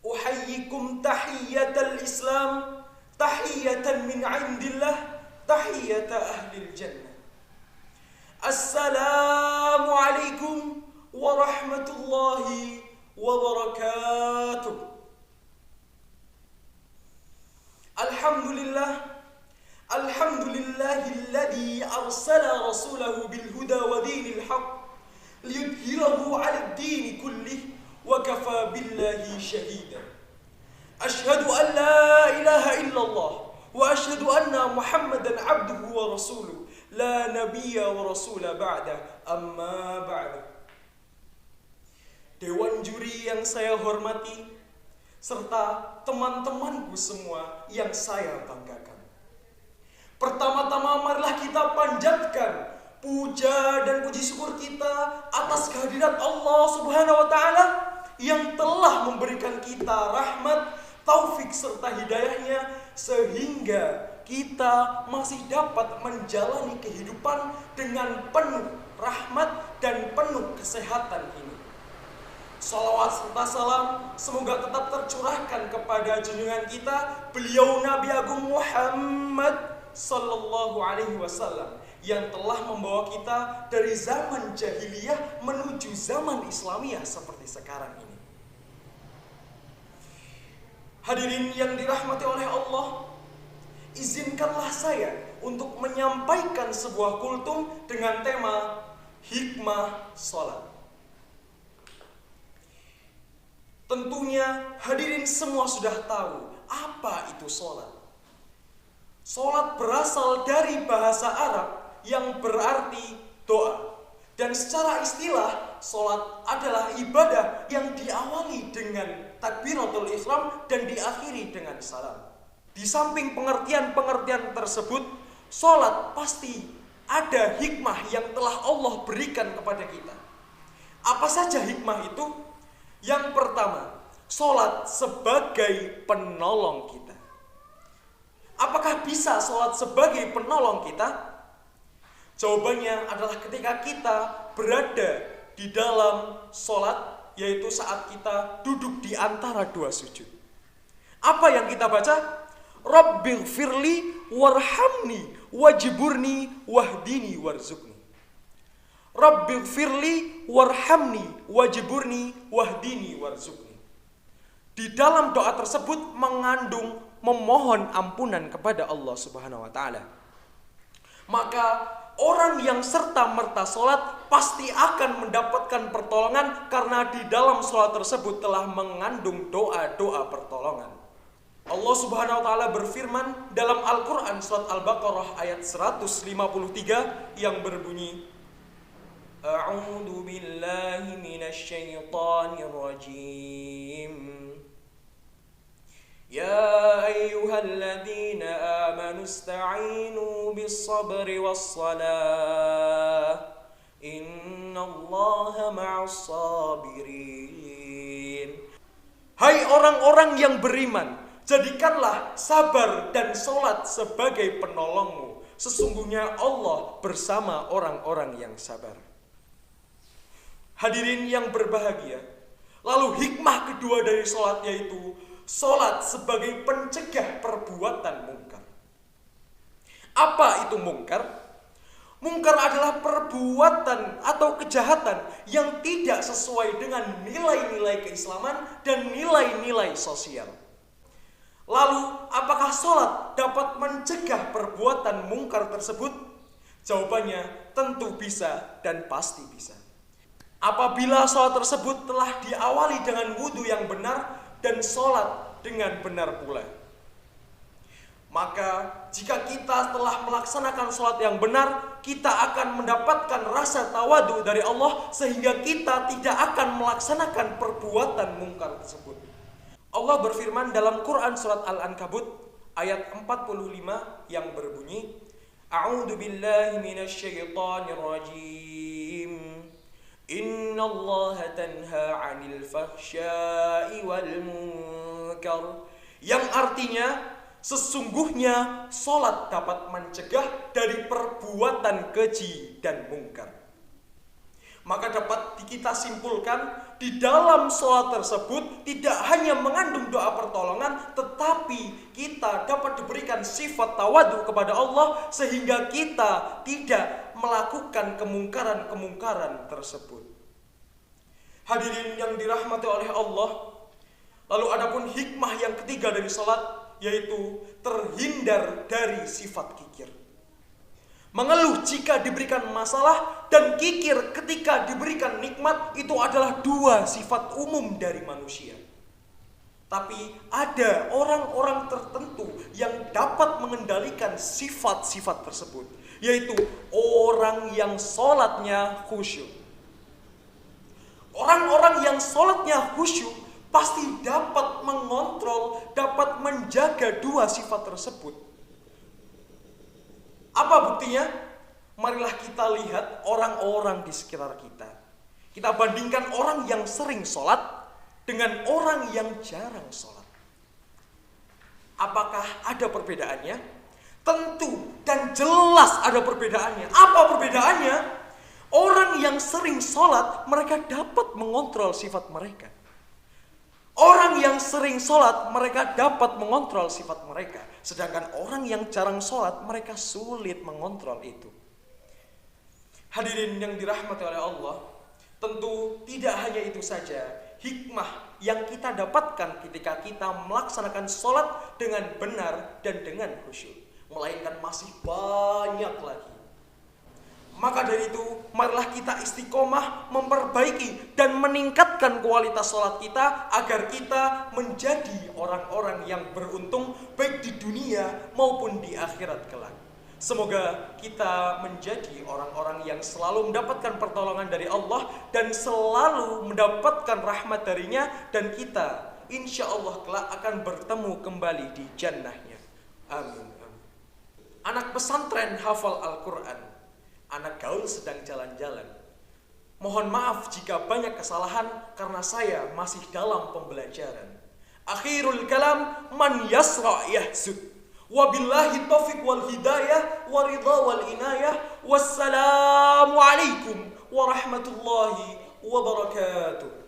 Uhayyikum tahiyyatal Islam, tahiyatan min indillah, tahiyata ahlil jannah. Assalamu alaikum warahmatullahi wabarakatuh. Alhamdulillahilladzi arsala rasulahu bil huda wa dinil haqq liyudhhirahu 'alad dini kullih wa kafa billahi shahida. Asyhadu an la ilaha illallah wa asyhadu anna Muhammadan 'abduhu wa rasuluh la nabiyya wa rasula ba'da, amma ba'du. Dewan juri yang saya hormati serta teman-temanku semua yang saya banggakan. Pertama-tama marilah kita panjatkan puja dan puji syukur kita atas kehadirat Allah Subhanahu wa taala yang telah memberikan kita rahmat, taufik serta hidayahnya sehingga kita masih dapat menjalani kehidupan dengan penuh rahmat dan penuh kesehatan ini. Salawat serta salam semoga tetap tercurahkan kepada junjungan kita, beliau Nabi Agung Muhammad sallallahu alaihi wasallam yang telah membawa kita dari zaman jahiliyah menuju zaman Islamiyah seperti sekarang ini. Hadirin yang dirahmati oleh Allah, izinkanlah saya untuk menyampaikan sebuah kultum dengan tema hikmah salat. Tentunya hadirin semua sudah tahu apa itu salat. Salat berasal dari bahasa Arab yang berarti doa. Dan secara istilah, salat adalah ibadah yang diawali dengan takbiratul ihram dan diakhiri dengan salam. Di samping pengertian-pengertian tersebut, salat pasti ada hikmah yang telah Allah berikan kepada kita. Apa saja hikmah itu? Yang pertama, salat sebagai penolong kita. Apakah bisa salat sebagai penolong kita? Jawabannya adalah ketika kita berada di dalam salat, yaitu saat kita duduk di antara dua sujud. Apa yang kita baca? Rabbighfirli warhamni wajburni wahdini warzuqni. Rabbighfirli warhamni wajburni wahdini warzuqni. Di dalam doa tersebut mengandung memohon ampunan kepada Allah Subhanahu wa taala. Maka orang yang serta-merta salat pasti akan mendapatkan pertolongan karena di dalam salat tersebut telah mengandung doa-doa pertolongan. Allah Subhanahu wa taala berfirman dalam Al-Qur'an surat Al-Baqarah ayat 153 yang berbunyi, A'udzu billahi minasyaitonir rajim. Ya ayyuhalladzina amanu ista'inu bis-sabri was-salah. Innallaha ma'as sabirin. Hai orang-orang yang beriman, jadikanlah sabar dan salat sebagai penolongmu. Sesungguhnya Allah bersama orang-orang yang sabar. Hadirin yang berbahagia, lalu hikmah kedua dari salat yaitu salat sebagai pencegah perbuatan mungkar. Apa itu mungkar? Mungkar adalah perbuatan atau kejahatan yang tidak sesuai dengan nilai-nilai keislaman dan nilai-nilai sosial. Lalu, apakah salat dapat mencegah perbuatan mungkar tersebut? Jawabannya tentu bisa dan pasti bisa. Apabila salat tersebut telah diawali dengan wudu yang benar dan salat dengan benar pula. Maka jika kita telah melaksanakan salat yang benar, kita akan mendapatkan rasa tawadu dari Allah sehingga kita tidak akan melaksanakan perbuatan mungkar tersebut. Allah berfirman dalam Quran surat Al-Ankabut ayat 45 yang berbunyi, A'udzu billahi minasyaitonir rajim. Innallaha tanha 'anil fahsya'i wal munkar. Yang artinya sesungguhnya salat dapat mencegah dari perbuatan keji dan mungkar. Maka dapat kita simpulkan di dalam sholat tersebut tidak hanya mengandung doa pertolongan, tetapi kita dapat diberikan sifat tawadu kepada Allah sehingga kita tidak melakukan kemungkaran-kemungkaran tersebut. Hadirin yang dirahmati oleh Allah, lalu adapun hikmah yang ketiga dari sholat, yaitu terhindar dari sifat kikir. Mengeluh jika diberikan masalah dan kikir ketika diberikan nikmat itu adalah dua sifat umum dari manusia. Tapi ada orang-orang tertentu yang dapat mengendalikan sifat-sifat tersebut, yaitu orang yang sholatnya khusyuk. Orang-orang yang sholatnya khusyuk pasti dapat mengontrol, dapat menjaga dua sifat tersebut. Apa buktinya? Marilah kita lihat orang-orang di sekitar kita. Kita bandingkan orang yang sering sholat dengan orang yang jarang sholat. Apakah ada perbedaannya? Tentu dan jelas ada perbedaannya. Apa perbedaannya? Orang yang sering sholat, mereka dapat mengontrol sifat mereka. Orang yang sering sholat, mereka dapat mengontrol sifat mereka. Sedangkan orang yang jarang sholat, mereka sulit mengontrol itu. Hadirin yang dirahmati oleh Allah, tentu tidak hanya itu saja hikmah yang kita dapatkan ketika kita melaksanakan sholat dengan benar dan dengan khusyuk, melainkan masih banyak lagi. Maka dari itu, marilah kita istiqomah memperbaiki dan meningkatkan kualitas sholat kita agar kita menjadi orang-orang yang beruntung baik di dunia maupun di akhirat kelak. Semoga kita menjadi orang-orang yang selalu mendapatkan pertolongan dari Allah dan selalu mendapatkan rahmat darinya, dan kita insya Allah kelak akan bertemu kembali di jannahnya. Amin. Anak pesantren hafal Al-Quran, anak gaul sedang jalan-jalan. Mohon maaf jika banyak kesalahan karena saya masih dalam pembelajaran. Akhirul kalam man yasra yahsud. Wabillahi taufiq wal hidayah wa ridha wal inayah. Wassalamu alaikum warahmatullahi wabarakatuh.